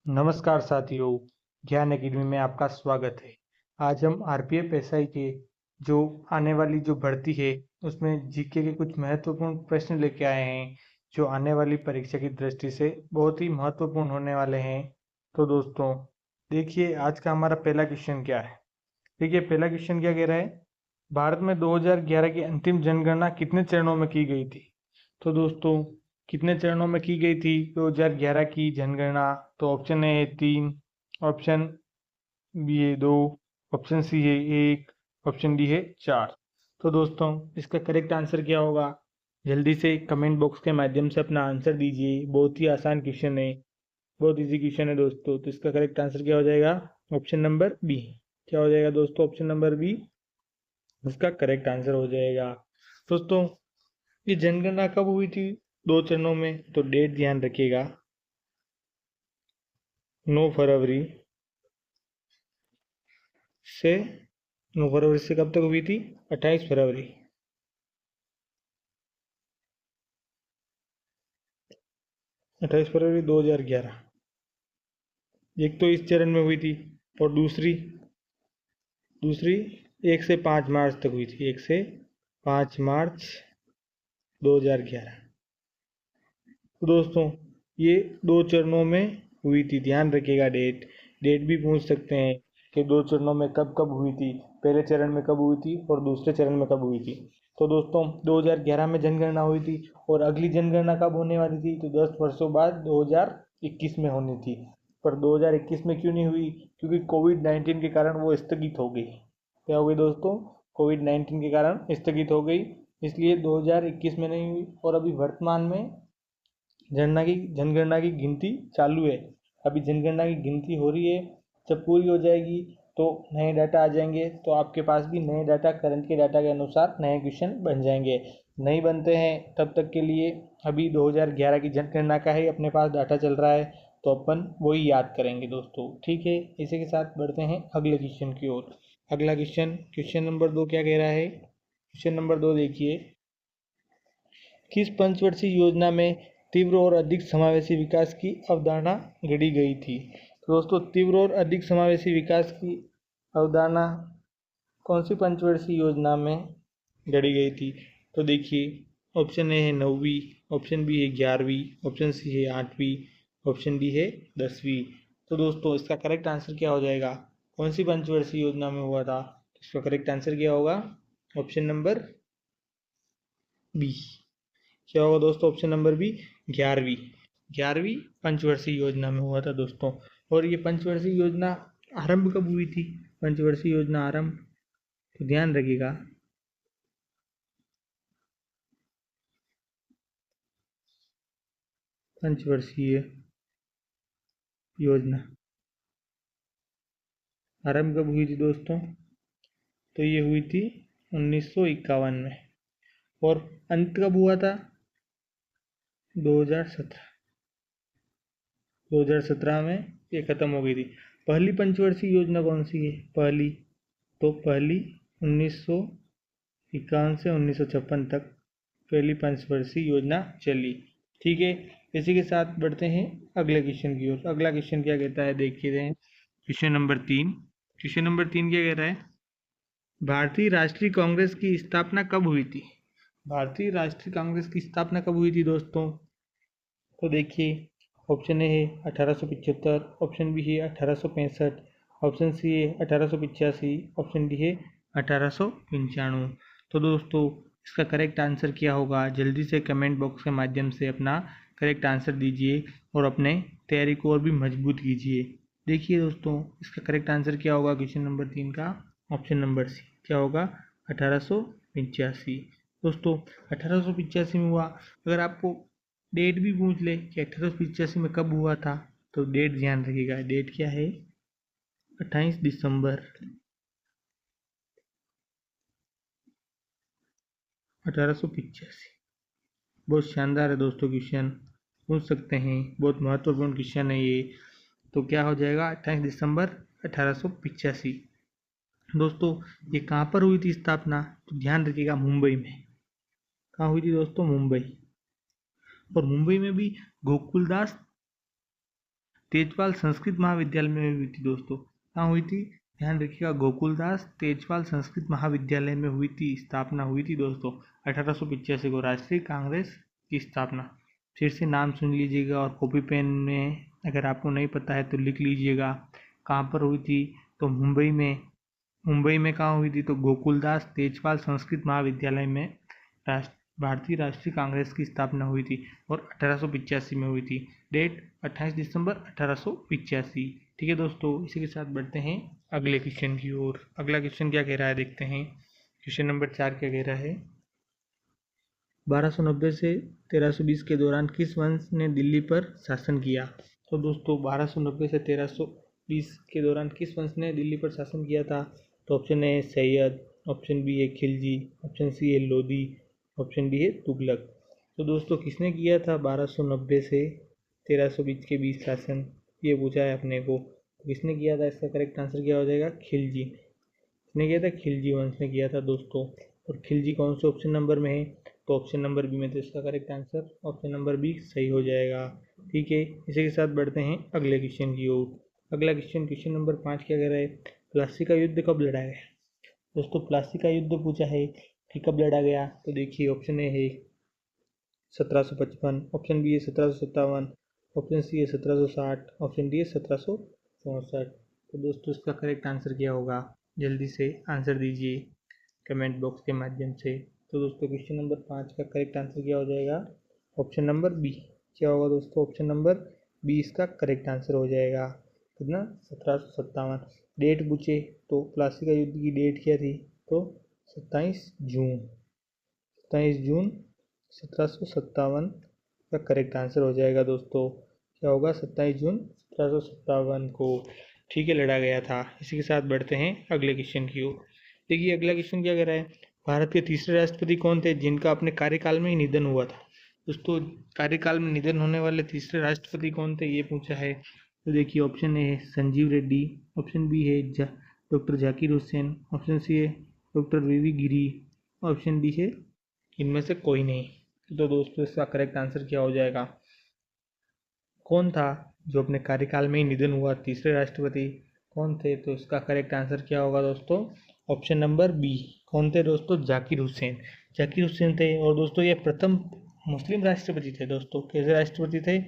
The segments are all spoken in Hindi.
नमस्कार साथियों, ज्ञान अकेडमी में आपका स्वागत है। आज हम आरपीएफ एसआई के जो आने वाली जो भर्ती है उसमें जीके के कुछ महत्वपूर्ण प्रश्न लेके आए हैं जो आने वाली परीक्षा की दृष्टि से बहुत ही महत्वपूर्ण होने वाले हैं। तो दोस्तों देखिए आज का हमारा पहला क्वेश्चन क्या है। देखिए पहला क्वेश्चन क्या कह रहा है, भारत में 2011 की अंतिम जनगणना कितने चरणों में की गई थी। तो दोस्तों कितने चरणों में की गई थी 2011 की जनगणना। तो ऑप्शन ए है 3, ऑप्शन बी है 2, ऑप्शन सी है 1, ऑप्शन डी है 4। तो दोस्तों इसका करेक्ट आंसर क्या होगा, जल्दी से कमेंट बॉक्स के माध्यम से अपना आंसर दीजिए। बहुत ही आसान क्वेश्चन है, बहुत इजी क्वेश्चन है दोस्तों। तो इसका करेक्ट आंसर क्या हो जाएगा, ऑप्शन नंबर बी। क्या हो जाएगा दोस्तों, ऑप्शन नंबर बी इसका करेक्ट आंसर हो जाएगा। दोस्तों ये जनगणना कब हुई थी, 2 चरणों में। तो डेट ध्यान रखिएगा, 9 फरवरी से 9 फरवरी से कब तक हुई थी, 28 फरवरी। 28 फरवरी 2011। एक तो इस चरण में हुई थी और दूसरी दूसरी 1 से 5 मार्च तक हुई थी, 1 से 5 मार्च 2011। तो दोस्तों ये 2 चरणों में हुई थी, ध्यान रखिएगा। डेट डेट भी पूछ सकते हैं कि 2 चरणों में कब कब हुई थी, पहले चरण में कब हुई थी और दूसरे चरण में कब हुई थी। तो दोस्तों 2011 में जनगणना हुई थी और अगली जनगणना कब होने वाली थी, तो 10 वर्षों बाद 2021 में होनी थी। पर 2021 में क्यों नहीं हुई, क्योंकि कोविड-19 के कारण वो स्थगित हो गई। क्या हो गई दोस्तों, कोविड-19 के कारण स्थगित हो गई, इसलिए 2021 में नहीं हुई। और अभी वर्तमान में जनगणना की गिनती चालू है। अभी जनगणना की गिनती हो रही है, जब पूरी हो जाएगी तो नए डाटा आ जाएंगे, तो आपके पास भी नए डाटा, करंट के डाटा के अनुसार नए क्वेश्चन बन जाएंगे। नहीं बनते हैं तब तक के लिए अभी 2011 की जनगणना का ही अपने पास डाटा चल रहा है, तो अपन वही याद करेंगे दोस्तों। ठीक है, इसी के साथ बढ़ते हैं अगले क्वेश्चन की ओर। अगला क्वेश्चन, क्वेश्चन नंबर 2 क्या कह रहा है। क्वेश्चन नंबर 2 देखिए, किस पंचवर्षीय योजना में तीव्र और अधिक समावेशी विकास की अवधारणा गढ़ी गई थी। तो दोस्तों तीव्र और अधिक समावेशी विकास की अवधारणा कौन सी पंचवर्षीय योजना में गढ़ी गई थी। तो देखिए ऑप्शन ए है 9वीं, ऑप्शन बी है 11वीं, ऑप्शन सी है 8वीं, ऑप्शन डी है 10वीं। तो दोस्तों इसका करेक्ट आंसर क्या हो जाएगा, कौन सी पंचवर्षीय योजना में हुआ था। इसका करेक्ट आंसर क्या होगा, ऑप्शन नंबर बी। क्या होगा दोस्तों, ऑप्शन नंबर बी, 11वीं। 11वीं पंचवर्षीय योजना में हुआ था दोस्तों। और ये पंचवर्षीय योजना आरंभ कब हुई थी, पंचवर्षीय योजना आरंभ, तो ध्यान रखिएगा, पंचवर्षीय योजना आरंभ कब हुई थी दोस्तों, तो ये हुई थी 1951 में। और अंत कब हुआ था, 2017। 2017 में ये खत्म हो गई थी। पहली पंचवर्षीय योजना कौन सी है, पहली, तो पहली 1951 से 1956 तक पहली पंचवर्षीय योजना चली। ठीक है, इसी के साथ बढ़ते हैं अगले क्वेश्चन की ओर। अगला क्वेश्चन क्या कहता है देखिए हैं, क्वेश्चन नंबर 3। क्वेश्चन नंबर 3 क्या कह रहा है, भारतीय राष्ट्रीय कांग्रेस की स्थापना कब हुई थी। भारतीय राष्ट्रीय कांग्रेस की स्थापना कब हुई थी दोस्तों। तो देखिए ऑप्शन ए है 1875, ऑप्शन बी है 1865, ऑप्शन सी है 1885, ऑप्शन डी है 1895। तो दोस्तों इसका करेक्ट आंसर क्या होगा, जल्दी से कमेंट बॉक्स के माध्यम से अपना करेक्ट आंसर दीजिए और अपने तैयारी को और भी मजबूत कीजिए। देखिए दोस्तों इसका करेक्ट आंसर क्या होगा क्वेश्चन नंबर 3 का, ऑप्शन नंबर सी। क्या होगा, 1885। दोस्तों 1885 में हुआ। अगर आपको डेट भी पूछ ले कि 1885 में कब हुआ था, तो डेट ध्यान रखिएगा, डेट क्या है, 28 दिसंबर 1885। बहुत शानदार है दोस्तों, क्वेश्चन पूछ सकते हैं, बहुत महत्वपूर्ण क्वेश्चन है ये। तो क्या हो जाएगा, 28 दिसंबर 1885। दोस्तों ये कहाँ पर हुई थी स्थापना, तो ध्यान रखिएगा मुंबई में। कहाँ हुई थी दोस्तों, मुंबई। और मुंबई में भी गोकुलदास तेजपाल संस्कृत महाविद्यालय में हुई थी दोस्तों। कहाँ हुई थी, ध्यान रखिएगा, गोकुलदास तेजपाल संस्कृत महाविद्यालय में हुई थी, स्थापना हुई थी दोस्तों 1885 को, राष्ट्रीय कांग्रेस की स्थापना। फिर से नाम सुन लीजिएगा और कॉपी पेन में अगर आपको नहीं पता है तो लिख लीजिएगा। कहाँ पर हुई थी, तो मुंबई में कहाँ हुई थी, तो गोकुलदास तेजपाल संस्कृत महाविद्यालय में भारतीय राष्ट्रीय कांग्रेस की स्थापना हुई थी और 1885 में हुई थी। डेट 28 दिसंबर 1885। ठीक है दोस्तों, इसी के साथ बढ़ते हैं अगले क्वेश्चन की ओर। अगला क्वेश्चन क्या कह रहा है देखते हैं। क्वेश्चन नंबर 4 क्या कह रहा है, 1290 से 1320 के दौरान किस वंश ने दिल्ली पर शासन किया। तो दोस्तों 1290 से 1320 के दौरान किस वंश ने दिल्ली पर शासन किया था, तो ऑप्शन ए है सैयद, ऑप्शन बी है खिलजी, ऑप्शन सी है लोधी, ऑप्शन डी है तुगलक। तो दोस्तों किसने किया था 1290 से 1320 के बीच शासन, ये पूछा है अपने को, तो किसने किया था, इसका करेक्ट आंसर क्या हो जाएगा, खिलजी। किसने किया था, खिलजी वंश ने किया था दोस्तों। और खिलजी कौन से ऑप्शन नंबर में है, तो ऑप्शन नंबर बी में, तो इसका correct answer option number B सही हो जाएगा। ठीक है, इसी के साथ बढ़ते हैं अगले क्वेश्चन की ओर। अगला क्वेश्चन नंबर 5 क्या कह रहा है, प्लासी का युद्ध कब लड़ा गया। दोस्तों प्लासी का युद्ध पूछा है कि कब लड़ा गया, तो देखिए ऑप्शन ए है 1755, ऑप्शन बी है 1757, ऑप्शन सी है 1760, ऑप्शन डी है 1764। तो दोस्तों इसका करेक्ट आंसर क्या होगा, जल्दी से आंसर दीजिए कमेंट बॉक्स के माध्यम से। तो दोस्तों क्वेश्चन नंबर 5 का करेक्ट आंसर क्या हो जाएगा, ऑप्शन नंबर बी। क्या होगा दोस्तों, ऑप्शन नंबर बी इसका करेक्ट आंसर हो जाएगा। कितना, 1757। डेट पूछे तो प्लासी का युद्ध की डेट क्या थी, तो 27 जून 1757 का करेक्ट आंसर हो जाएगा दोस्तों। क्या होगा, 27 जून 1757 को, ठीक है, लड़ा गया था। इसी के साथ बढ़ते हैं अगले क्वेश्चन की ओर। देखिए अगला क्वेश्चन क्या कह रहा है, भारत के तीसरे राष्ट्रपति कौन थे जिनका अपने कार्यकाल में ही निधन हुआ था। दोस्तों कार्यकाल में निधन होने वाले तीसरे राष्ट्रपति कौन थे, ये पूछा है। तो देखिए ऑप्शन ए है संजीव रेड्डी, ऑप्शन बी है doctor Zakir Hussain, option C है doctor VV Giri, option D है इनमें से कोई नहीं। तो दोस्तों इसका करेक्ट आंसर क्या हो जाएगा, कौन था जो अपने कार्यकाल में ही निधन हुआ, तीसरे राष्ट्रपति कौन थे, तो इसका करेक्ट आंसर क्या होगा दोस्तों, ऑप्शन नंबर बी। कौन थे दोस्तों, जाकिर हुसैन थे। और दोस्तों ये प्रथम मुस्लिम राष्ट्रपति थे दोस्तों। कैसे राष्ट्रपति थे,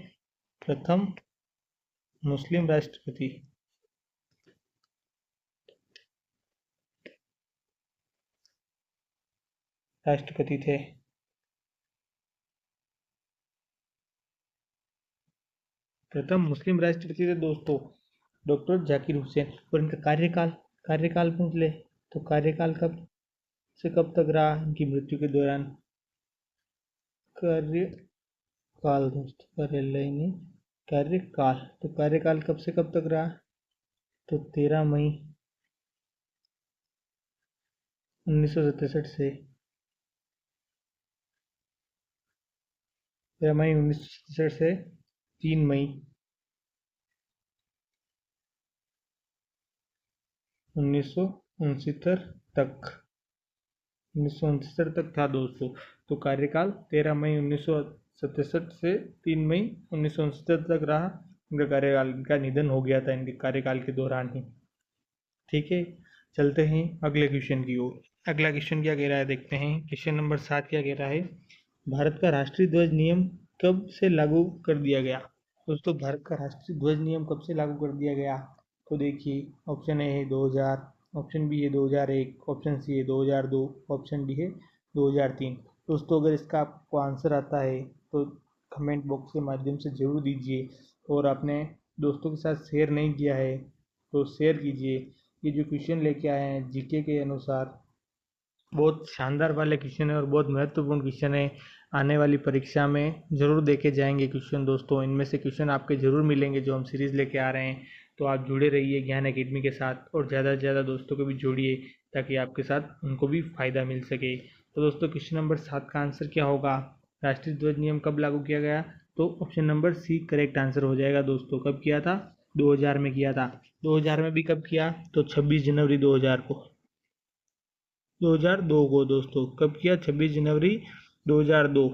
प्रथम मुस्लिम राष्ट्रपति थे। प्रथम मुस्लिम राष्ट्रपति थे दोस्तों डॉक्टर जाकिर हुसैन। और इनका कार्यकाल पूछ ले तो कार्यकाल कब से कब तक रहा इनकी मृत्यु के दौरान। कार्यकाल दोस्तों, कार्यालय नहीं, कार्यकाल, तो कार्यकाल कब से कब तक रहा, तो 13 मई 1967 से 13 मई 1967 से 3 मई 1969 तक 1969 तक था दोस्तों। तो कार्यकाल 13 मई 1967 से 3 मई 1969 तक रहा इनका कार्यकाल। इनका निधन हो गया था इनके कार्यकाल के दौरान ही। ठीक है, चलते हैं अगले क्वेश्चन की ओर। अगला क्वेश्चन क्या कह रहा है देखते हैं। क्वेश्चन नंबर 7 क्या कह रहा है, भारत का राष्ट्रीय ध्वज नियम कब से लागू कर दिया गया। दोस्तों भारत का राष्ट्रीय ध्वज नियम कब से लागू कर दिया गया, तो देखिए ऑप्शन ए है 2000, ऑप्शन बी है 2001, ऑप्शन सी है 2002, ऑप्शन डी है 2003। दोस्तों अगर इसका आपको आंसर आता है तो कमेंट बॉक्स के माध्यम से ज़रूर दीजिए, और आपने दोस्तों के साथ शेयर नहीं किया है तो शेयर कीजिए। ये जो क्वेश्चन लेके आए हैं जीके के अनुसार बहुत शानदार वाले क्वेश्चन है और बहुत महत्वपूर्ण क्वेश्चन है। आने वाली परीक्षा में ज़रूर देखे जाएंगे क्वेश्चन दोस्तों। इनमें से क्वेश्चन आपके ज़रूर मिलेंगे जो हम सीरीज़ लेके आ रहे हैं। तो आप जुड़े रहिए ज्ञान एकेडमी के साथ और ज़्यादा से ज़्यादा दोस्तों को भी जोड़िए ताकि आपके साथ उनको भी फ़ायदा मिल सके। तो दोस्तों क्वेश्चन नंबर 7 का आंसर क्या होगा, राष्ट्रीय ध्वज नियम कब लागू किया गया, तो option number C correct answer हो जाएगा दोस्तों। कब किया था, 2000 में किया था। 2000 में भी कब किया, तो 26 जनवरी 2000 को, 2002 को दोस्तों। कब किया, 26 जनवरी 2002,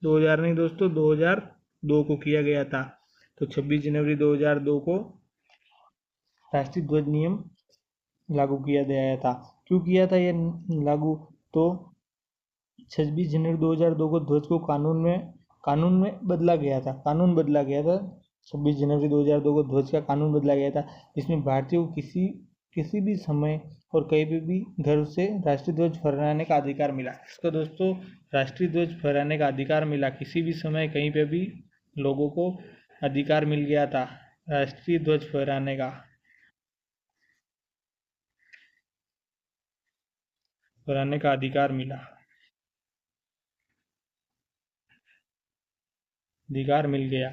2000 नहीं दोस्तों 2002 को किया गया था। तो 26 जनवरी 2002 को राष्ट्रीय ध्वज नियम लागू किया गया था। क्यों किया था ये लागू? तो 26 जनवरी 2002 को ध्वज को कानून में बदला गया था। 26 जनवरी 2002 को ध्वज का कानून बदला गया था, जिसमें भारतीयों को किसी भी समय और कहीं पे भी गर्व से राष्ट्रीय ध्वज फहराने का अधिकार मिला। तो दोस्तों, राष्ट्रीय ध्वज फहराने का अधिकार मिला, किसी भी समय कहीं पे भी लोगों को अधिकार मिल गया था राष्ट्रीय ध्वज फहराने का अधिकार मिल गया।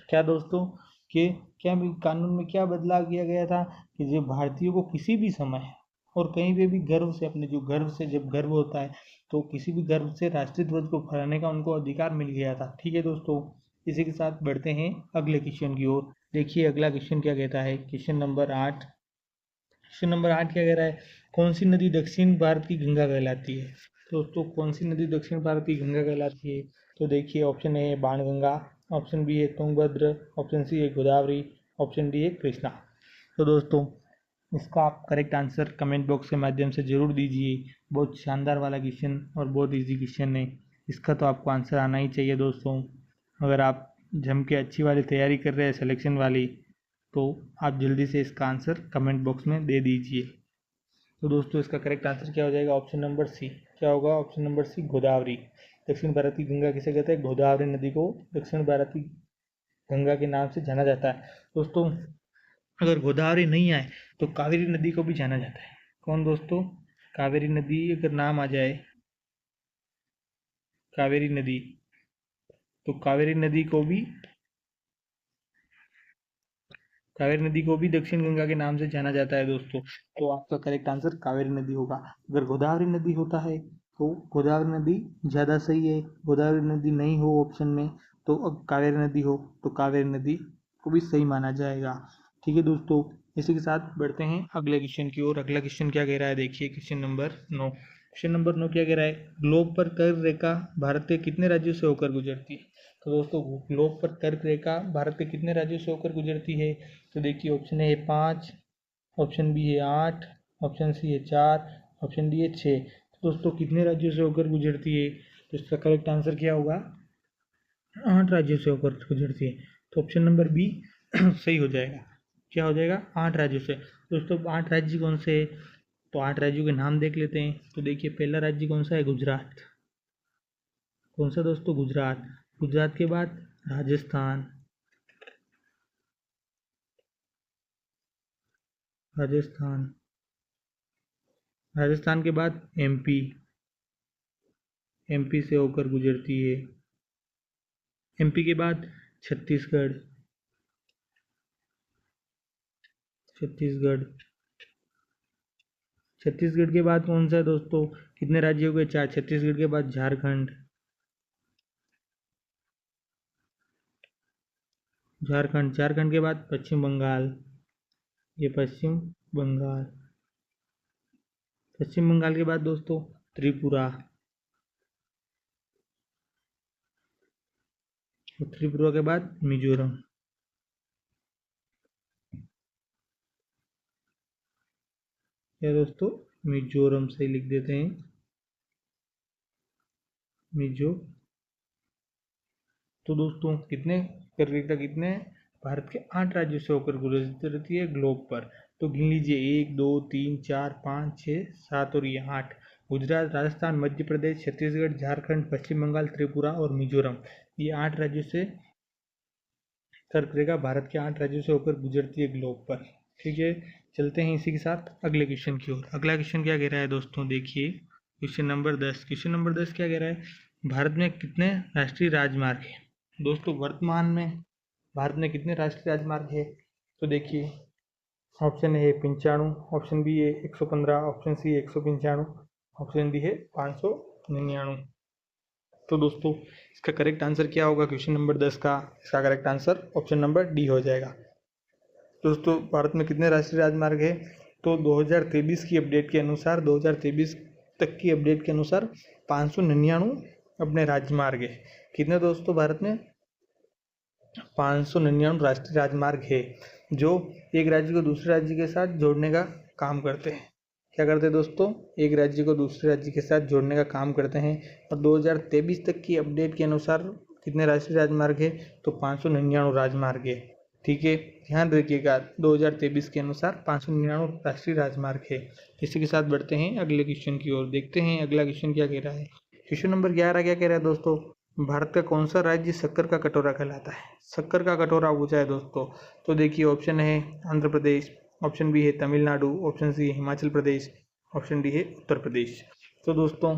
क्या दोस्तों, कि क्या कानून में क्या बदलाव किया गया था कि जो भारतीयों को किसी भी समय और कहीं पे भी गर्व से, अपने जो गर्व से जब गर्व होता है तो किसी भी गर्व से राष्ट्रीय ध्वज को फहराने का उनको अधिकार मिल गया था। ठीक है दोस्तों, इसी के साथ बढ़ते हैं अगले क्वेश्चन की ओर। देखिए अगला क्वेश्चन क्या कहता है, क्वेश्चन नंबर 8 क्या कह रहा है, कौन सी नदी दक्षिण भारत की गंगा कहलाती है? दोस्तों, कौन सी नदी दक्षिण भारत की गंगा कहलाती है? तो देखिए, ऑप्शन ए है बाणगंगा, ऑप्शन बी है तुंगभद्र, ऑप्शन सी है गोदावरी, ऑप्शन डी है कृष्णा। तो दोस्तों, इसका आप करेक्ट आंसर कमेंट बॉक्स के माध्यम से ज़रूर दीजिए। बहुत शानदार वाला क्वेश्चन और बहुत इजी क्वेश्चन है, इसका तो आपको आंसर आना ही चाहिए दोस्तों। अगर आप जम के अच्छी वाली तैयारी कर रहे हैं सिलेक्शन वाली, तो आप जल्दी से इसका आंसर कमेंट बॉक्स में दे दीजिए। तो दोस्तों, इसका करेक्ट आंसर क्या हो जाएगा? Option number C. क्या होगा? Option number C, Godavari. दक्षिण भारत की गंगा किसे कहते हैं? गोदावरी नदी को दक्षिण भारत की गंगा के नाम से जाना जाता है। दोस्तों, अगर गोदावरी नहीं आए तो कावेरी नदी को भी जाना जाता है। कौन दोस्तों? कावेरी नदी अगर नाम आ जाए, कावेरी नदी, तो कावेरी नदी को भी दक्षिण गंगा के नाम से जाना जाता है दोस्तों। तो आपका करेक्ट आंसर कावेरी नदी होगा। अगर गोदावरी नदी होता है तो गोदावरी नदी ज़्यादा सही है। गोदावरी नदी नहीं हो ऑप्शन में, तो अब कावेरी नदी हो तो कावेरी नदी को भी सही माना जाएगा। ठीक है दोस्तों, इसी के साथ बढ़ते हैं अगले क्वेश्चन की ओर। अगला क्वेश्चन क्या कह रहा है, देखिए क्वेश्चन नंबर 9। क्वेश्चन नंबर 9 क्या कह रहा है, ग्लोब पर कर्क रेखा भारत के कितने राज्यों से होकर गुजरती है? तो दोस्तों, ग्लोब पर कर्क रेखा भारत के कितने राज्यों से होकर गुजरती है? तो देखिए, ऑप्शन ए है 5, ऑप्शन बी है 8, ऑप्शन सी है 4, ऑप्शन डी है 6। तो दोस्तों, कितने राज्यों से होकर गुजरती है? तो इसका करेक्ट आंसर क्या होगा? 8 राज्यों से होकर गुजरती है। तो ऑप्शन नंबर बी सही हो जाएगा। क्या हो जाएगा? 8 राज्यों से। दोस्तों, 8 राज्य कौन से है? तो 8 राज्यों के नाम देख लेते हैं। तो देखिए, पहला राज्य कौन सा है? गुजरात। कौन सा दोस्तों? गुजरात। गुजरात के बाद राजस्थान, राजस्थान के बाद एमपी, एमपी से होकर गुजरती है। एमपी के बाद छत्तीसगढ़, छत्तीसगढ़ के बाद कौन सा है दोस्तों? कितने राज्य हो गए? 4। छत्तीसगढ़ के बाद झारखंड, झारखंड के बाद पश्चिम बंगाल, ये पश्चिम बंगाल के बाद दोस्तों त्रिपुरा, और त्रिपुरा के बाद मिजोरम। क्या दोस्तों? मिजोरम से लिख देते हैं, मिजो। तो दोस्तों, कितने भारत के 8 राज्यों से होकर गुजरती है ग्लोब पर? तो गिन लीजिए, 1 2 3 4 5 6 7 और ये 8। गुजरात, राजस्थान, मध्य प्रदेश, छत्तीसगढ़, झारखंड, पश्चिम बंगाल, त्रिपुरा और मिजोरम, ये 8 राज्यों से कर्क रेखा भारत के 8 राज्यों से होकर गुजरती है ग्लोब पर। ठीक है, चलते हैं इसी के साथ अगले क्वेश्चन की ओर। अगला क्वेश्चन क्या कह रहा है दोस्तों, देखिए क्वेश्चन नंबर 10। क्वेश्चन नंबर 10 क्या कह रहा है, भारत में कितने राष्ट्रीय राजमार्ग है? दोस्तों, वर्तमान में भारत में कितने राष्ट्रीय राजमार्ग है? तो देखिए, ऑप्शन ए 95, ऑप्शन बी है 115, ऑप्शन सी है 195, ऑप्शन डी है 599। तो दोस्तों, इसका करेक्ट आंसर क्या होगा क्वेश्चन नंबर 10 का? इसका correct answer option number D हो जाएगा। दोस्तों, भारत में कितने राष्ट्रीय राजमार्ग है? तो 2023 की अपडेट के अनुसार, 2023 तक की अपडेट के अनुसार 599 अपने राजमार्ग है। कितने दोस्तों भारत में 599 राष्ट्रीय राजमार्ग है जो एक राज्य को दूसरे राज्य के साथ जोड़ने का काम करते हैं। क्या करते हैं दोस्तों? एक राज्य को दूसरे राज्य के साथ जोड़ने का काम करते हैं। और 2023 तक की अपडेट के अनुसार कितने राष्ट्रीय राजमार्ग है? तो 599 राजमार्ग है। ठीक है, ध्यान रखिएगा 2023 के अनुसार 599 राष्ट्रीय राजमार्ग है। इसी के साथ बढ़ते हैं अगले क्वेश्चन की ओर। देखते हैं अगला क्वेश्चन क्या कह रहा है। क्वेश्चन नंबर 11 क्या कह रहा है दोस्तों? भारत का कौन सा राज्य शक्कर का कटोरा कहलाता है? शक्कर का कटोरा पूछा है दोस्तों। तो देखिए ऑप्शन है आंध्र प्रदेश, ऑप्शन बी है तमिलनाडु, ऑप्शन सी है हिमाचल प्रदेश, ऑप्शन डी है उत्तर प्रदेश। तो दोस्तों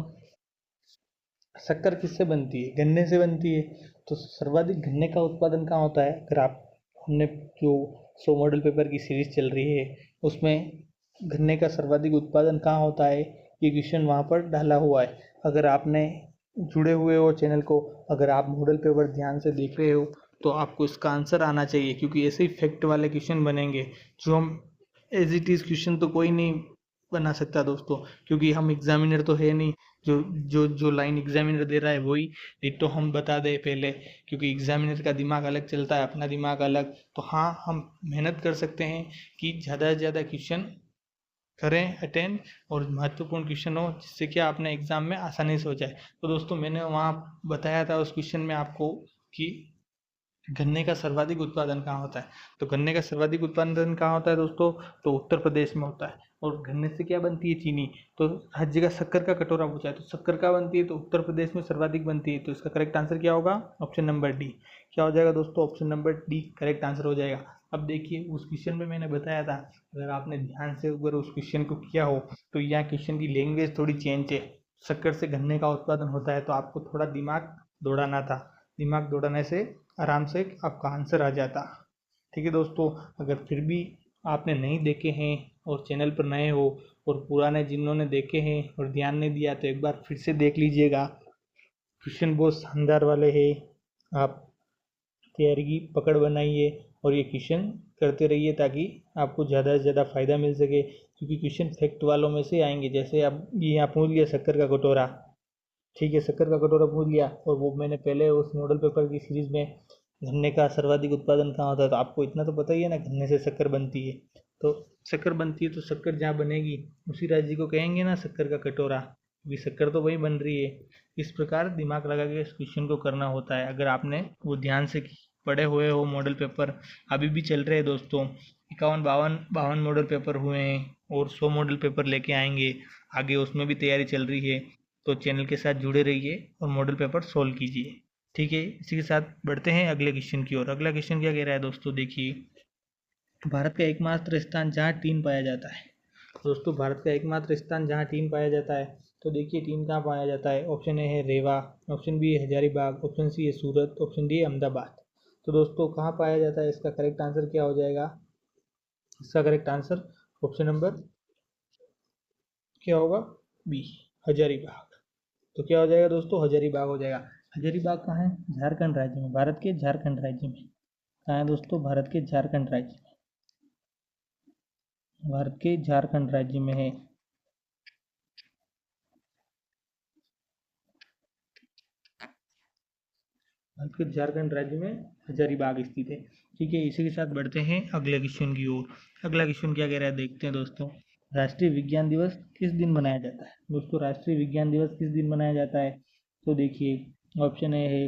शक्कर किससे बनती है? गन्ने से बनती है। तो सर्वाधिक गन्ने का उत्पादन कहाँ होता है? अगर आप हमने जो 100 मॉडल पेपर की सीरीज चल रही है उसमें गन्ने का सर्वाधिक उत्पादन कहाँ होता है ये क्वेश्चन वहाँ पर डाला हुआ है। अगर आपने जुड़े हुए हो चैनल को, अगर आप मॉडल पेपर ध्यान से देख रहे हो तो आपको इसका आंसर आना चाहिए, क्योंकि ऐसे ही फैक्ट वाले क्वेश्चन बनेंगे जो हम एज इट इज़ क्वेश्चन तो कोई नहीं बना सकता दोस्तों, क्योंकि हम एग्जामिनर तो है नहीं जो जो लाइन एग्जामिनर दे रहा है वही डिट्टो हम बता दें पहले, क्योंकि एग्जामिनर का दिमाग अलग चलता है, अपना दिमाग अलग। तो हाँ, हम मेहनत कर सकते हैं कि ज़्यादा से ज़्यादा क्वेश्चन करें अटेंड और महत्वपूर्ण क्वेश्चन हो जिससे कि आपने एग्ज़ाम में आसानी से हो जाए। तो दोस्तों मैंने वहाँ बताया था उस क्वेश्चन में आपको कि गन्ने का सर्वाधिक उत्पादन कहाँ होता है। तो गन्ने का सर्वाधिक उत्पादन कहाँ होता है दोस्तों? तो उत्तर प्रदेश में होता है। और गन्ने से क्या बनती है? चीनी। तो राज्य का शक्कर का कटोरा पूछा है, तो शक्कर का बनती है तो उत्तर प्रदेश में सर्वाधिक बनती है। तो इसका करेक्ट आंसर क्या होगा? Option number D. क्या हो जाएगा दोस्तों? Option number D correct answer हो जाएगा। अब देखिए उस क्वेश्चन में मैंने बताया था, अगर आपने ध्यान से अगर उस क्वेश्चन को किया हो तो यहाँ क्वेश्चन की लैंग्वेज थोड़ी चेंज है। शक्कर से गन्ने का उत्पादन होता है, तो आपको थोड़ा दिमाग दौड़ाना था। दिमाग दौड़ाने से आराम से आपका आंसर आ जाता। ठीक है दोस्तों, अगर फिर भी आपने नहीं देखे हैं और चैनल पर नए हो और पुराने जिन्होंने देखे हैं और ध्यान नहीं दिया तो एक बार फिर से देख लीजिएगा। क्वेश्चन बहुत शानदार वाले हैं। आप तैयारी की पकड़ बनाइए और ये क्वेश्चन करते रहिए ताकि आपको ज़्यादा से ज़्यादा फ़ायदा मिल सके, क्योंकि क्वेश्चन फैक्ट वालों में से आएंगे। जैसे अब ये यहाँ पूछ लिया शक्कर का कटोरा, ठीक है, शक्कर का कटोरा पूछ लिया, और वो मैंने पहले उस मॉडल पेपर की सीरीज में गन्ने का सर्वाधिक उत्पादन कहाँ होता है, तो आपको इतना तो पता ही है ना, गन्ने से शक्कर बनती है। तो शक्कर बनती है तो शक्कर जहाँ बनेगी उसी राज्य को कहेंगे ना शक्कर का कटोरा, क्योंकि शक्कर तो वही बन रही है। इस प्रकार दिमाग लगा के इस क्वेश्चन को करना होता है। अगर आपने वो ध्यान से पढ़े हुए हो मॉडल पेपर, अभी भी चल रहे हैं दोस्तों, 51 52 मॉडल पेपर हुए हैं और 100 मॉडल पेपर लेके आएंगे आगे, उसमें भी तैयारी चल रही है। तो चैनल के साथ जुड़े रहिए और मॉडल पेपर सोल्व कीजिए। ठीक है, इसी के साथ बढ़ते हैं अगले क्वेश्चन की ओर। अगला क्वेश्चन क्या कह रहा है दोस्तों? देखिए, भारत का एकमात्र स्थान जहाँ टीन पाया जाता है। दोस्तों भारत का एकमात्र स्थान जहाँ टीन पाया जाता है, तो देखिए टीन कहाँ पाया जाता है। ऑप्शन ए है रेवा, ऑप्शन बी है हजारीबाग, ऑप्शन सी है सूरत, ऑप्शन डी है अहमदाबाद। तो दोस्तों कहाँ पाया जाता है, इसका करेक्ट आंसर क्या हो जाएगा? इसका करेक्ट आंसर ऑप्शन नंबर क्या होगा? बी, हजारीबाग। तो क्या हो जाएगा दोस्तों? हजारीबाग हो जाएगा। हजारीबाग कहाँ है? झारखंड राज्य में, भारत के झारखंड राज्य में। कहाँ है दोस्तों? भारत के झारखंड राज्य में, भारत के झारखंड राज्य में है। भारत के झारखंड राज्य में हजारीबाग स्थित है। ठीक है, इसी के साथ बढ़ते हैं अगले क्वेश्चन की ओर। अगला क्वेश्चन क्या कह रहा है देखते हैं दोस्तों। राष्ट्रीय विज्ञान दिवस किस दिन मनाया जाता है? दोस्तों राष्ट्रीय विज्ञान दिवस किस दिन मनाया जाता है? तो देखिए ऑप्शन ए है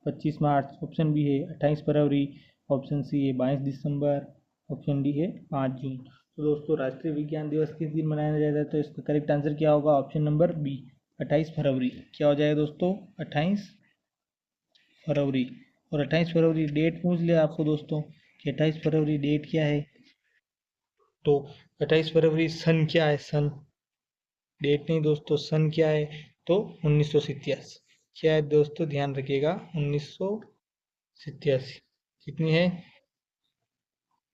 25 मार्च, ऑप्शन बी है 28 फरवरी, ऑप्शन सी है 22 दिसंबर, ऑप्शन डी है 5 जून। तो दोस्तों राष्ट्रीय विज्ञान दिवस किस दिन मनाया जाता है? तो इसका करेक्ट आंसर क्या होगा? ऑप्शन नंबर बी, 28 फरवरी। क्या हो जाएगा दोस्तों? 28 फरवरी। और 28 फरवरी डेट पूछ लिया आपको दोस्तों कि 28 फरवरी डेट क्या है, तो 28 फरवरी सन क्या है? सन, डेट नहीं दोस्तों, सन क्या है? तो 1987। क्या है दोस्तों? ध्यान रखिएगा, 1987। कितनी है?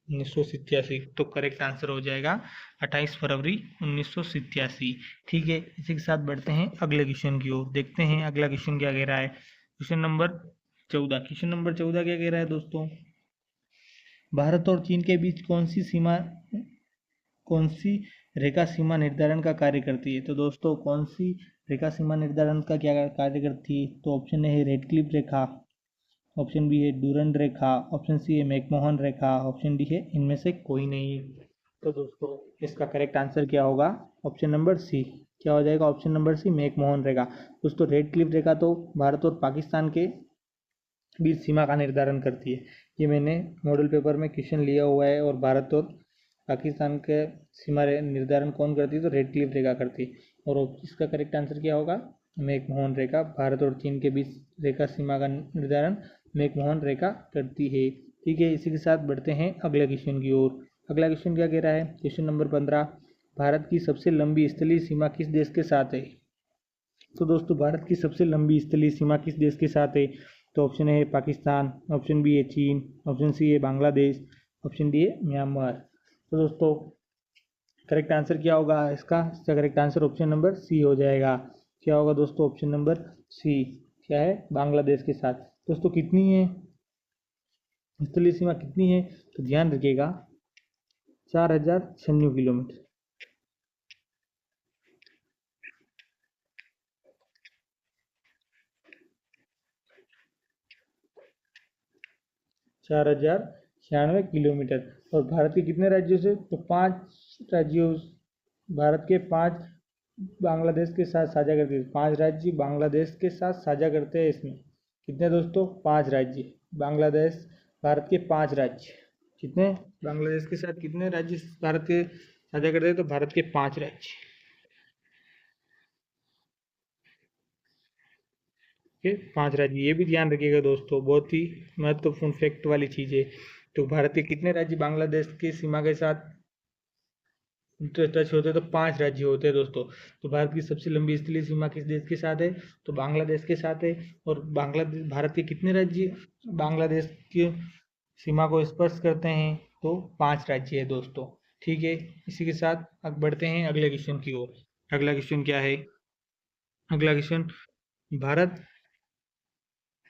1987। तो करेक्ट आंसर हो जाएगा 28 फरवरी 1987। ठीक है, इसी के साथ बढ़ते हैं अगले क्वेश्चन की ओर। देखते हैं अगला क्वेश्चन क्या कह रहा है। Question number 14। क्वेश्चन नंबर 14 क्या कह रहा है दोस्तों? भारत और चीन के बीच कौन सी रेखा सीमा निर्धारण का कार्य करती है? तो दोस्तों कौन सी रेखा सीमा निर्धारण का क्या कार्य करती है? तो ऑप्शन ए है रेडक्लिफ रेखा, ऑप्शन बी है डूरंड रेखा, ऑप्शन सी है मैकमोहन रेखा, ऑप्शन डी है इनमें से कोई नहीं। तो दोस्तों इसका करेक्ट आंसर क्या होगा? Option number C. क्या हो जाएगा? ऑप्शन नंबर सी मैकमोहन रेखा। दोस्तों रेडक्लिफ रेखा तो भारत और पाकिस्तान के बीच सीमा का निर्धारण करती है। ये मैंने मॉडल पेपर में क्वेश्चन लिया हुआ है। और भारत और पाकिस्तान के सीमा निर्धारण कौन करती है? तो रेडक्लिफ रेखा करती है। और इसका करेक्ट आंसर क्या होगा? मैकमोहन रेखा। भारत और चीन के बीच रेखा सीमा का निर्धारण मैकमोहन रेखा करती है। ठीक है, इसी के साथ बढ़ते हैं अगले क्वेश्चन की ओर। अगला क्वेश्चन क्या कह रहा है? क्वेश्चन नंबर 15, भारत की सबसे लंबी स्थलीय सीमा किस देश के साथ है? तो दोस्तों भारत की सबसे लंबी स्थलीय सीमा किस देश के साथ है? तो ऑप्शन ए है पाकिस्तान, ऑप्शन बी है चीन, ऑप्शन सी है बांग्लादेश, ऑप्शन डी है म्यांमार। तो दोस्तों करेक्ट आंसर क्या होगा इसका? Correct answer option number C हो जाएगा। क्या होगा दोस्तों? Option number C. क्या है? बांग्लादेश के साथ। दोस्तों कितनी है स्थलीय सीमा, कितनी है? तो ध्यान रखिएगा 4096 किलोमीटर। 4096 किलोमीटर। और भारत के कितने राज्यों से? तो 5 राज्यों, भारत के 5 बांग्लादेश के साथ साझा करते हैं। 5 राज्य बांग्लादेश के साथ साझा करते हैं। इसमें कितने दोस्तों? 5 राज्य। बांग्लादेश भारत के 5 राज्य। कितने? बांग्लादेश के साथ कितने राज्य भारत के साझा करते हैं? तो भारत के 5 राज्य के 5 राज्य। ये भी ध्यान रखिएगा दोस्तों, बहुत ही महत्वपूर्ण फैक्ट वाली चीज़ है। तो भारत के कितने राज्य बांग्लादेश की सीमा के साथ टच होते हैं? तो 5 राज्य होते हैं दोस्तों। तो भारत की सबसे लंबी स्थलीय सीमा किस देश के साथ है? तो बांग्लादेश के साथ है। और बांग्लादेश, भारत के कितने राज्य बांग्लादेश की सीमा को स्पर्श करते हैं? तो 5 राज्य है दोस्तों। ठीक है, इसी के साथ अब बढ़ते हैं अगले क्वेश्चन की ओर। अगला क्वेश्चन क्या है? अगला क्वेश्चन, भारत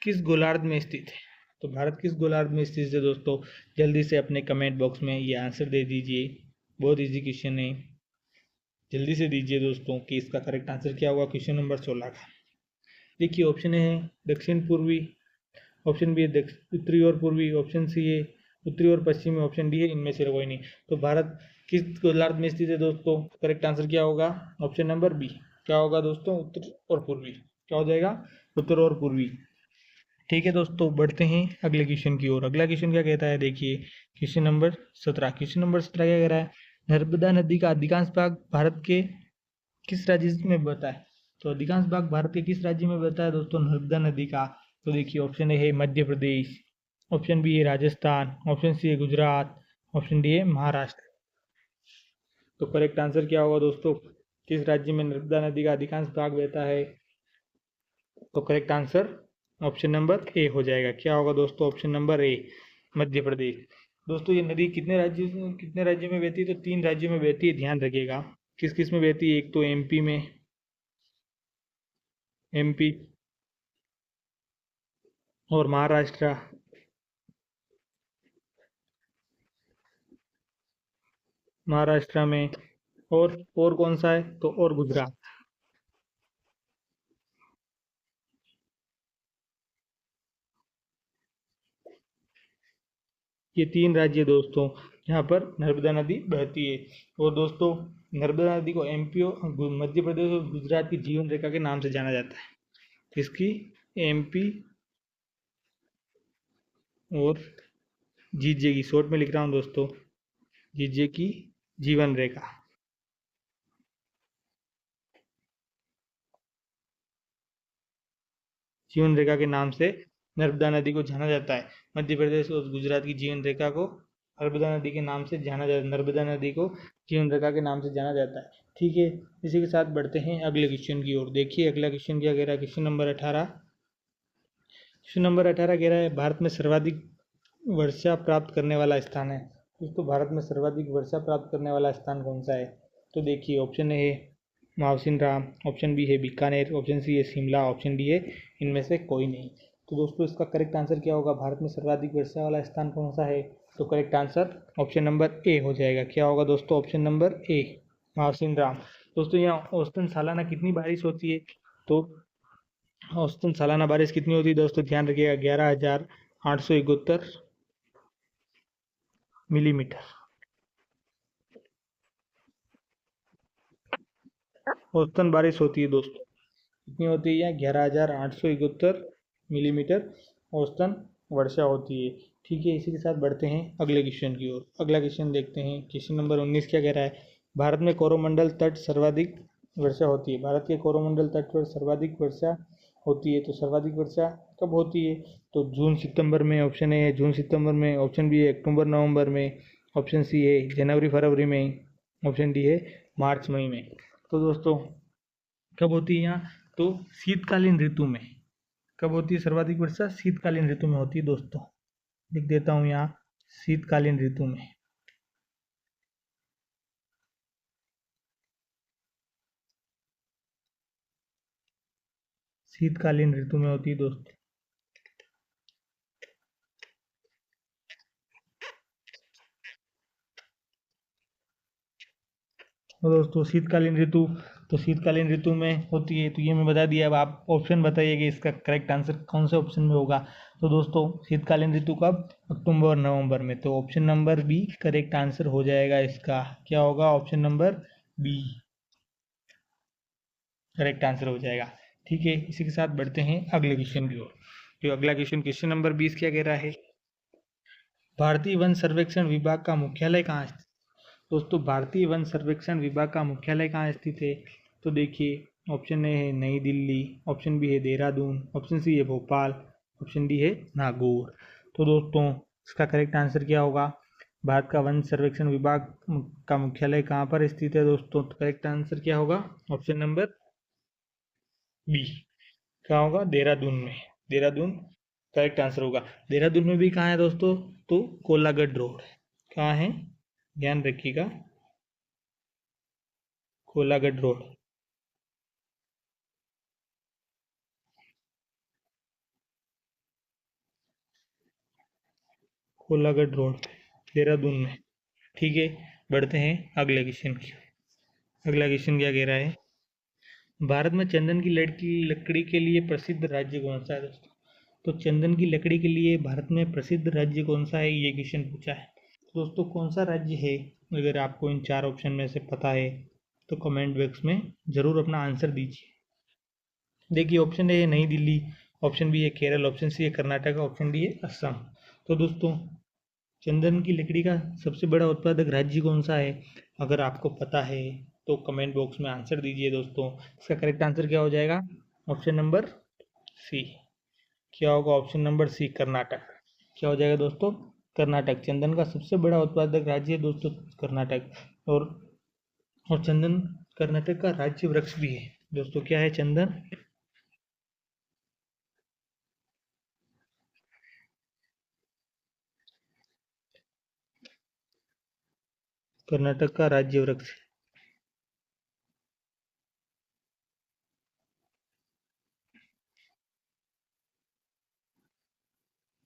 किस गोलार्ध में स्थित है? तो भारत किस गोलार्ध में स्थित है दोस्तों? जल्दी से अपने कमेंट बॉक्स में ये आंसर दे दीजिए। बहुत इजी क्वेश्चन है, जल्दी से दीजिए दोस्तों कि इसका करेक्ट आंसर क्या होगा क्वेश्चन नंबर 16 का। देखिए ऑप्शन है दक्षिण पूर्वी, ऑप्शन बी है उत्तरी और पूर्वी, ऑप्शन सी है उत्तरी और पश्चिमी, ऑप्शन डी है इनमें से कोई नहीं। तो भारत किस गोलार्ध में स्थित है दोस्तों? करेक्ट आंसर क्या होगा? Option number B. क्या होगा दोस्तों? उत्तर और पूर्वी। क्या हो जाएगा? उत्तर और पूर्वी। ठीक है दोस्तों, बढ़ते हैं अगले क्वेश्चन की ओर। अगला क्वेश्चन क्या कहता है? देखिए क्वेश्चन नंबर 17। क्वेश्चन नंबर 17 क्या कह रहा है? नर्मदा नदी का अधिकांश भाग भारत के किस राज्य में बहता है? तो अधिकांश भाग भारत के किस राज्य में बहता है दोस्तों नर्मदा नदी का? तो देखिए ऑप्शन ए है मध्य प्रदेश, ऑप्शन बी है राजस्थान, ऑप्शन सी है गुजरात, ऑप्शन डी है महाराष्ट्र। तो करेक्ट आंसर क्या होगा दोस्तों? किस राज्य में नर्मदा नदी का अधिकांश भाग बहता है? तो correct answer option number A हो जाएगा। क्या होगा दोस्तों? ऑप्शन नंबर ए, मध्य प्रदेश। दोस्तों ये नदी कितने राज्य में बहती है? तो 3 राज्यों में बहती है। ध्यान रखिएगा किस किस में बहती है। एक तो एमपी में, एमपी और महाराष्ट्र, महाराष्ट्र में, और कौन सा है? तो और गुजरात। ये 3 राज्य दोस्तों जहाँ पर नर्मदा नदी बहती है। और दोस्तों नर्मदा नदी को एमपी और मध्य प्रदेश और गुजरात की जीवन रेखा के नाम से जाना जाता है। किसकी? एमपी और जीजे की, शॉर्ट में लिख रहा हूँ दोस्तों, जीजे की जीवन रेखा, जीवन रेखा के नाम से नर्मदा नदी को जाना जाता है। मध्य प्रदेश और गुजरात की जीवन रेखा को नर्मदा नदी के नाम से जाना जाता है। नर्मदा नदी को जीवन रेखा के नाम से जाना जाता है। ठीक है, इसी के साथ बढ़ते हैं अगले क्वेश्चन की ओर। देखिए अगला क्वेश्चन क्या कह रहा है? Question number 18। क्वेश्चन नंबर 18 कह रहा है भारत में सर्वाधिक वर्षा प्राप्त करने वाला स्थान है। दोस्तों भारत में सर्वाधिक वर्षा प्राप्त करने वाला स्थान कौन सा है? तो देखिए ऑप्शन ए है मावसिन राम, ऑप्शन बी है बीकानेर, ऑप्शन सी है शिमला, ऑप्शन डी है इनमें से कोई नहीं। तो दोस्तों इसका करेक्ट आंसर क्या होगा? भारत में सर्वाधिक वर्षा वाला स्थान कौन सा है? तो correct answer option number A हो जाएगा। क्या होगा दोस्तों? Option number A, Mawsynram. दोस्तों यहाँ औसतन सालाना कितनी बारिश होती है, तो औसतन सालाना बारिश कितनी होती है दोस्तों, ध्यान रखिएगा 11,871 मिलीमीटर औसतन बारिश होती है दोस्तों। कितनी होती है यहाँ 11,871 मिलीमीटर औसतन वर्षा होती है। ठीक है, इसी के साथ बढ़ते हैं अगले क्वेश्चन की ओर। अगला क्वेश्चन देखते हैं, क्वेश्चन नंबर 19 क्या कह रहा है, भारत में कोरोमंडल तट सर्वाधिक वर्षा होती है। भारत के कोरोमंडल तट पर सर्वाधिक वर्षा होती है, तो सर्वाधिक वर्षा कब होती है, तो जून सितंबर में, ऑप्शन ए है जून सितंबर में, ऑप्शन बी है अक्टूबर नवंबर में, ऑप्शन सी है जनवरी फरवरी में, ऑप्शन डी है मार्च मई में। तो दोस्तों कब होती है यहाँ, तो शीतकालीन ऋतु में। कब होती है सर्वाधिक वर्षा, शीतकालीन ऋतु में होती है दोस्तों। लिख देता हूँ यहाँ, शीतकालीन ऋतु में। शीतकालीन ऋतु में होती है दोस्तों। और दोस्तों शीतकालीन ऋतु, तो शीतकालीन ऋतु में होती है, तो ये मैं बता दिया। अब आप ऑप्शन बताइए कि इसका करेक्ट आंसर कौन से ऑप्शन में होगा। तो दोस्तों शीतकालीन ऋतु कब, अक्टूबर और नवंबर में। तो option number B correct answer हो जाएगा इसका। क्या होगा, option number B correct answer हो जाएगा। ठीक है, इसी के साथ बढ़ते हैं अगले क्वेश्चन की ओर। जो अगला क्वेश्चन, क्वेश्चन नंबर 20 क्या कह रहा है, भारतीय वन सर्वेक्षण विभाग का मुख्यालय कहाँ स्थित। दोस्तों भारतीय वन सर्वेक्षण विभाग का मुख्यालय कहाँ स्थित है, तो देखिए ऑप्शन ए है नई दिल्ली, ऑप्शन बी है देहरादून, ऑप्शन सी है भोपाल, ऑप्शन डी है नागौर। तो दोस्तों इसका करेक्ट आंसर क्या होगा, भारत का वन सर्वेक्षण विभाग का मुख्यालय कहाँ पर स्थित है दोस्तों, तो करेक्ट आंसर क्या होगा, ऑप्शन नंबर बी। क्या होगा, देहरादून में। देहरादून करेक्ट आंसर होगा। देहरादून में भी कहाँ है दोस्तों, तो कोलागढ़ रोड कहाँ है, ध्यान रखिएगा, कोलागढ़ रोड। कोलागढ़ रोड देहरादून में। ठीक है, बढ़ते हैं अगले क्वेश्चन की। अगला क्वेश्चन क्या कह रहा है, भारत में चंदन की लकड़ी के लिए प्रसिद्ध राज्य कौन सा है दोस्तों। तो चंदन की लकड़ी के लिए भारत में प्रसिद्ध राज्य कौन सा है, ये क्वेश्चन पूछा है। तो दोस्तों कौन सा राज्य है, अगर आपको इन चार ऑप्शन में से पता है तो कमेंट बॉक्स में ज़रूर अपना आंसर दीजिए। देखिए ऑप्शन ए है नई दिल्ली, ऑप्शन बी है केरल, ऑप्शन सी है कर्नाटक, ऑप्शन डी है असम। तो दोस्तों चंदन की लकड़ी का सबसे बड़ा उत्पादक राज्य कौन सा है, अगर आपको पता है तो कमेंट बॉक्स में आंसर दीजिए दोस्तों। इसका करेक्ट आंसर क्या हो जाएगा, ऑप्शन नंबर सी। क्या होगा, ऑप्शन नंबर सी कर्नाटक। क्या हो जाएगा दोस्तों, कर्नाटक। चंदन का सबसे बड़ा उत्पादक राज्य है दोस्तों कर्नाटक। और चंदन कर्नाटक का राज्य वृक्ष भी है दोस्तों। क्या है, चंदन कर्नाटक का राज्य वृक्ष,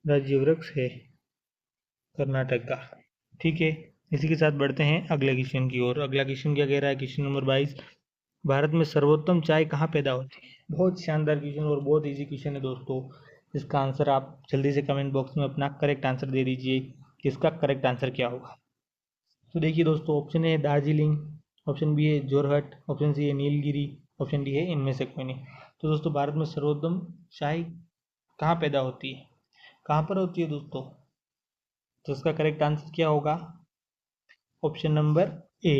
राज्य वृक्ष है कर्नाटक का। ठीक है, इसी के साथ बढ़ते हैं अगले क्वेश्चन की ओर। अगला क्वेश्चन क्या कह रहा है, क्वेश्चन नंबर 22, भारत में सर्वोत्तम चाय कहाँ पैदा होती है। बहुत शानदार क्वेश्चन और बहुत इजी क्वेश्चन है दोस्तों। इसका आंसर आप जल्दी से कमेंट बॉक्स में अपना करेक्ट आंसर दे दीजिए कि इसका करेक्ट आंसर क्या होगा। तो देखिए दोस्तों ऑप्शन ए है दार्जिलिंग, ऑप्शन बी है जोरहट, ऑप्शन सी है नीलगिरी, ऑप्शन डी है इनमें से कोई नहीं। तो दोस्तों भारत में सर्वोत्तम चाय कहाँ पैदा होती है, कहाँ पर होती है दोस्तों, तो इसका करेक्ट आंसर क्या होगा, ऑप्शन नंबर ए।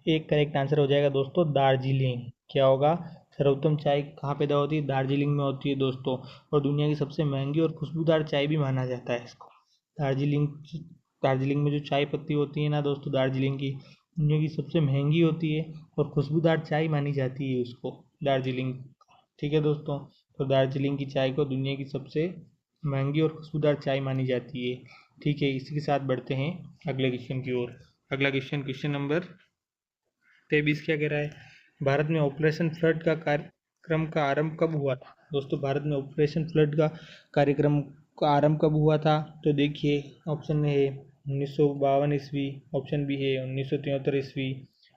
एक करेक्ट आंसर हो जाएगा दोस्तों, दार्जिलिंग। क्या होगा, सर्वोत्तम चाय कहाँ पैदा होती है, दार्जिलिंग में होती है दोस्तों। और दुनिया की सबसे महंगी और खुशबूदार चाय भी माना जाता है इसको। दार्जिलिंग, दार्जिलिंग में जो चाय पत्ती होती है ना दोस्तों दार्जिलिंग की, दुनिया की सबसे महंगी होती है और खुशबूदार चाय मानी जाती है उसको, दार्जिलिंग। ठीक है दोस्तों, तो दार्जिलिंग की चाय को दुनिया की सबसे महंगी और खुशबूदार चाय मानी जाती है। ठीक है, इसी के साथ बढ़ते हैं अगले क्वेश्चन की ओर। अगला क्वेश्चन, क्वेश्चन नंबर 23 क्या कह रहा है, भारत में ऑपरेशन फ्लड का कार्यक्रम का आरंभ कब हुआ था दोस्तों। भारत में ऑपरेशन फ्लड का कार्यक्रम का आरंभ कब हुआ था, तो देखिए ऑप्शन है 1952 ईस्वी, ऑप्शन बी है 1973 ईस्वी,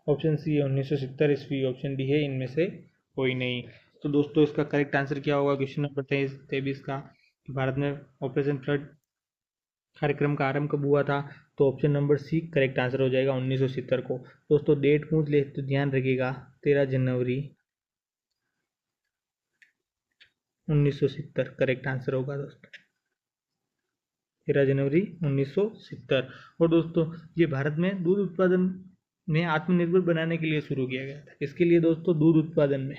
ऑप्शन सी है 1970 ईस्वी, ऑप्शन डी है इनमें से कोई नहीं। तो दोस्तों इसका करेक्ट आंसर क्या होगा क्वेश्चन नंबर 23 का, भारत में ऑपरेशन फ्लड कार्यक्रम का आरंभ कब हुआ था? तो option number C correct answer हो जाएगा 1970 को। दोस्तों डेट पूछ ले तो ध्यान रखिएगा, 13 जनवरी 1970 करेक्ट आंसर होगा दोस्तों, 13 जनवरी 1970। और दोस्तों ये भारत में दूध उत्पादन में आत्मनिर्भर बनाने के लिए शुरू किया गया था। इसके लिए दोस्तों दूध उत्पादन में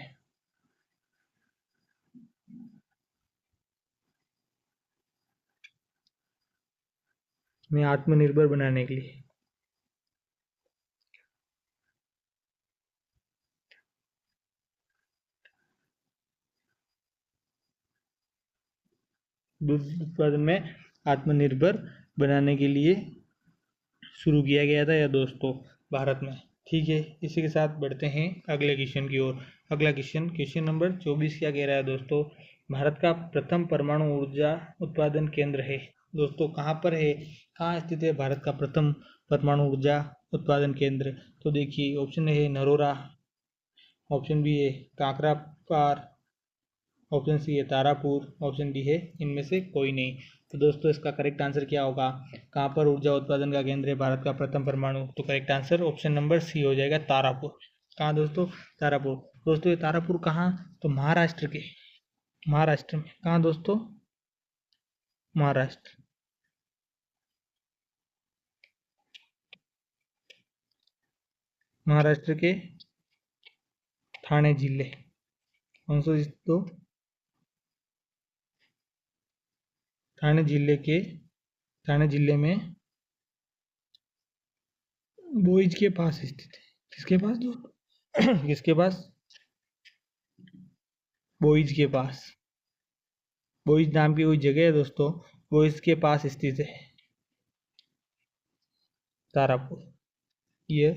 आत्मनिर्भर बनाने के लिए दूध उत्पादन में आत्मनिर्भर बनाने के लिए शुरू किया गया था या दोस्तों भारत में। ठीक है, इसी के साथ बढ़ते हैं अगले क्वेश्चन की ओर। अगला क्वेश्चन नंबर 24 क्या कह रहा है दोस्तों, भारत का प्रथम परमाणु ऊर्जा उत्पादन केंद्र है दोस्तों कहाँ पर है, कहाँ स्थित है भारत का प्रथम परमाणु ऊर्जा उत्पादन केंद्र? तो देखिए ऑप्शन ए है नरोरा, ऑप्शन बी है काकरापार, ऑप्शन सी है तारापुर, ऑप्शन डी है इनमें से कोई नहीं। तो दोस्तों इसका करेक्ट आंसर क्या होगा, कहाँ पर ऊर्जा उत्पादन का केंद्र है भारत का प्रथम परमाणु? तो correct answer option number C हो जाएगा तारापुर। कहाँ दोस्तों? तारापुर। दोस्तों ये तारापुर कहाँ? तो महाराष्ट्र में। कहाँ दोस्तों? महाराष्ट्र। महाराष्ट्र के ठाणे जिले, कौन सा दोस्तों? ठाणे जिले में बोईज के पास स्थित है। किसके पास दोस्तों? किसके पास? बोईज के पास। बोईज नाम की कोई जगह है दोस्तों, बोईज के पास स्थित है तारापुर। ये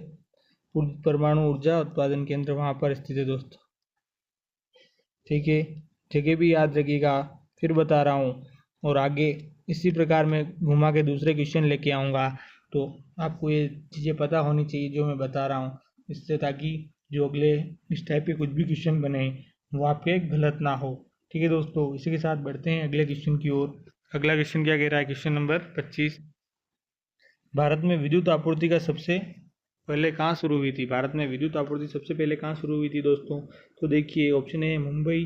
परमाणु ऊर्जा उत्पादन केंद्र वहाँ पर स्थित है दोस्तों। ठीक है, जगह भी याद रखिएगा, फिर बता रहा हूँ। और आगे इसी प्रकार मैं घुमा के दूसरे क्वेश्चन लेके आऊँगा, तो आपको ये चीज़ें पता होनी चाहिए जो मैं बता रहा हूँ, इससे ताकि जो अगले इस टाइप के कुछ भी क्वेश्चन बने वो आपके गलत ना हो। ठीक है दोस्तों, इसी के साथ बढ़ते हैं अगले क्वेश्चन की ओर। अगला क्वेश्चन क्या कह रहा है, क्वेश्चन नंबर 25, भारत में विद्युत आपूर्ति का सबसे पहले कहाँ शुरू हुई थी? भारत में विद्युत आपूर्ति सबसे पहले कहाँ शुरू हुई थी दोस्तों? तो देखिए ऑप्शन ए है मुंबई,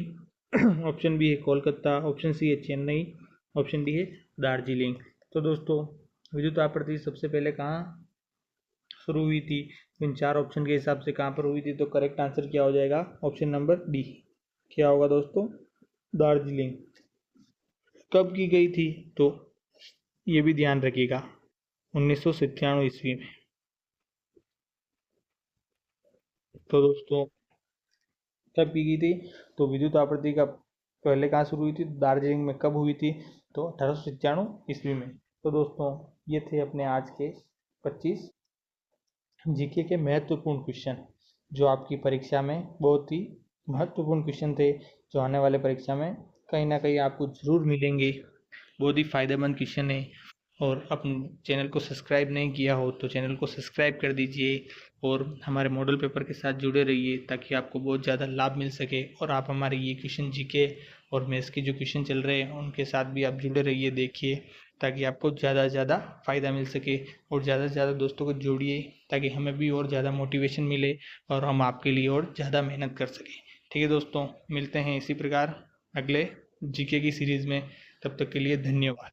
ऑप्शन बी है कोलकाता, ऑप्शन सी है चेन्नई, ऑप्शन डी है दार्जिलिंग। तो दोस्तों विद्युत आपूर्ति सबसे पहले कहाँ शुरू हुई थी? इन चार ऑप्शन के हिसाब से कहाँ पर हुई थी? तो करेक्ट आंसर क्या हो जाएगा? Option number D. क्या होगा दोस्तों? दार्जिलिंग। कब की गई थी? तो ये भी ध्यान रखिएगा, 1997 ईस्वी में। तो दोस्तों कब की गई थी? तो विद्युत आपूर्ति का पहले कहाँ शुरू हुई थी? दार्जिलिंग में। कब हुई थी? तो 1897 ईस्वी में। तो दोस्तों ये थे अपने आज के 25 जीके के महत्वपूर्ण क्वेश्चन, जो आपकी परीक्षा में बहुत ही महत्वपूर्ण क्वेश्चन थे, जो आने वाले परीक्षा में कहीं ना कहीं आपको ज़रूर मिलेंगे। बहुत ही फ़ायदेमंद क्वेश्चन है। और अपने चैनल को सब्सक्राइब नहीं किया हो तो चैनल को सब्सक्राइब कर दीजिए और हमारे मॉडल पेपर के साथ जुड़े रहिए, ताकि आपको बहुत ज़्यादा लाभ मिल सके और आप हमारे ये क्वेश्चन जीके और मैथ्स के जो क्वेश्चन चल रहे हैं उनके साथ भी आप जुड़े रहिए, देखिए, ताकि आपको ज़्यादा से ज़्यादा फ़ायदा मिल सके। और ज़्यादा से ज़्यादा दोस्तों को जोड़िए, ताकि हमें भी और ज़्यादा मोटिवेशन मिले और हम आपके लिए और ज़्यादा मेहनत कर सकें। ठीक है दोस्तों, मिलते हैं इसी प्रकार अगले जीके की सीरीज़ में। तब तक के लिए धन्यवाद।